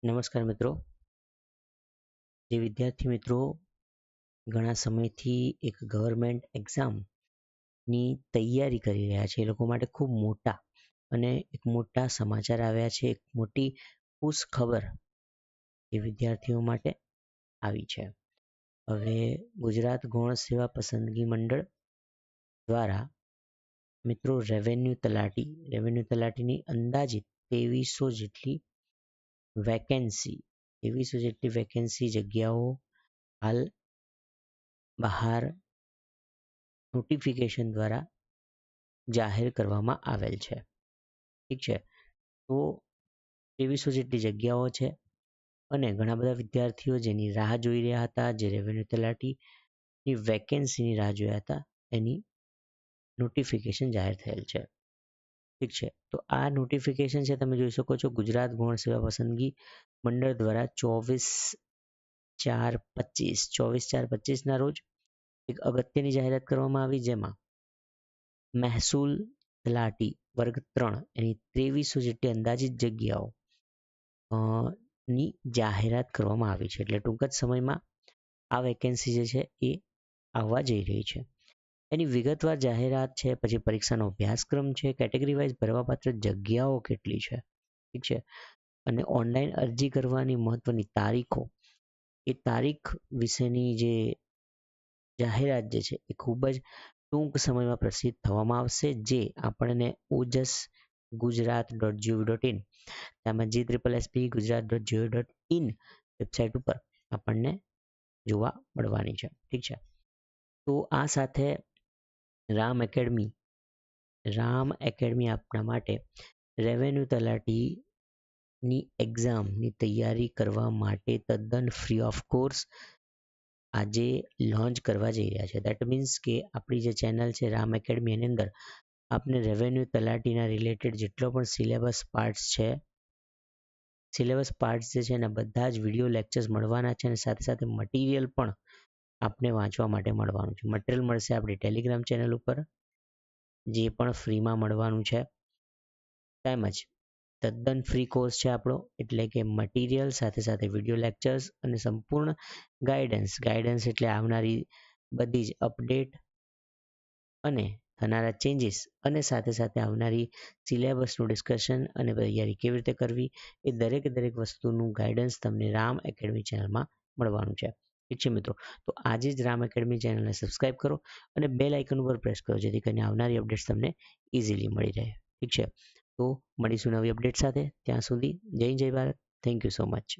નમસ્કાર મિત્રો. જે વિદ્યાર્થી મિત્રો ઘણા સમયથી એક ગવર્મેન્ટ એક્ઝામની તૈયારી કરી રહ્યા છે, એ લોકો માટે ખૂબ મોટા અને એક મોટા સમાચાર આવ્યા છે. એક મોટી ખુશ ખબર એ વિદ્યાર્થીઓ માટે આવી છે. હવે ગુજરાત ગૌણ સેવા પસંદગી મંડળ દ્વારા મિત્રો રેવન્યુ તલાટીની અંદાજિત 2300 જેટલી વેકેન્સી જગ્યાઓ હાલ બહાર નોટિફિકેશન દ્વારા જાહેર કરવામાં આવેલ છે. ઠીક છે, તો 2300 જેટલી જગ્યાઓ છે અને ઘણા બધા વિદ્યાર્થીઓ જેની રાહ જોઈ રહ્યા હતા, જે રેવન્યુ તલાટીની વેકેન્સીની રાહ જોયા હતા, એની નોટિફિકેશન જાહેર થયેલ છે. ઠીક છે, તો આ નોટિફિકેશન છે તમે જોઈ શકો છો ગુજરાત ગૌણ સેવા પસંદગી મંડળ દ્વારા 24/4/25 ના રોજ એક અગત્યની જાહેરાત કરવામાં આવી, જેમાં મહેસૂલ તલાટી વર્ગ 3 એની 2300 જેટલી અંદાજિત જગ્યાઓ ની જાહેરાત કરવામાં આવી છે. એટલે ટૂંક જ સમયમાં આ વેકેન્સી જે છે એ આવવા જઈ રહી છે. એની વિગતવાર જાહેરાત છે, પછી પરીક્ષાનો અભ્યાસક્રમ છે, કેટેગરી વાઇઝ ભરવાપાત્ર જગ્યાઓ કેટલી છે, ઠીક છે, અને ઓનલાઈન અરજી કરવાની મહત્વની તારીખો, એ તારીખ વિશેની જે જાહેરાત જે છે એ ખૂબ જ ટૂંક સમયમાં પ્રસિદ્ધ થવામાં આવશે, જે આપણને ojsgujarat.gov.in તેમજ GSSPgujarat.gov.in વેબસાઇટ ઉપર આપણને જોવા મળવાની છે. ઠીક છે, તો આ સાથે રામ એકેડમી આપણા માટે રેવન્યુ તલાટીની એક્ઝામની તૈયારી કરવા માટે તદ્દન ફ્રી ઓફ કોર્સ આજે લોન્ચ કરવા જઈ રહ્યા છે. દેટ મીન્સ કે આપણી જે ચેનલ છે રામ એકેડમી, એની અંદર આપને રેવન્યુ તલાટીના રિલેટેડ જેટલો પણ સિલેબસ પાર્ટ્સ છે જે છે એના બધા જ વિડીયો લેક્ચર્સ મળવાના છે, અને સાથે સાથે મટીરિયલ પણ આપને વાંચવા માટે મળવાનું છે. મટીરિયલ મળશે આપણી ટેલિગ્રામ ચેનલ ઉપર, જે પણ ફ્રીમાં મળવાનું છે. તેમજ તદ્દન ફ્રી કોર્સ છે આપણો, એટલે કે મટીરિયલ સાથે સાથે વિડીયો લેક્ચર્સ અને સંપૂર્ણ ગાઈડન્સ એટલે આવનારી બધી જ અપડેટ અને થનારા ચેન્જીસ, અને સાથે સાથે આવનારી સિલેબસનું ડિસ્કશન અને તૈયારી કેવી રીતે કરવી, એ દરેક વસ્તુનું ગાઈડન્સ તમને રામ એકેડમી ચેનલમાં મળવાનું છે. ઠીક છે મિત્રો, તો આજે જ રામ એકેડમી ચેનલને સબસ્ક્રાઈબ કરો અને બેલ આઇકન ઉપર પ્રેસ કરો, જેથી કરીને આવનારી અપડેટ્સ તમને ઇઝીલી મળી રહે. ઠીક છે, તો મળીશું નવી અપડેટ સાથે. ત્યાં સુધી જય Bharat. Thank you so much.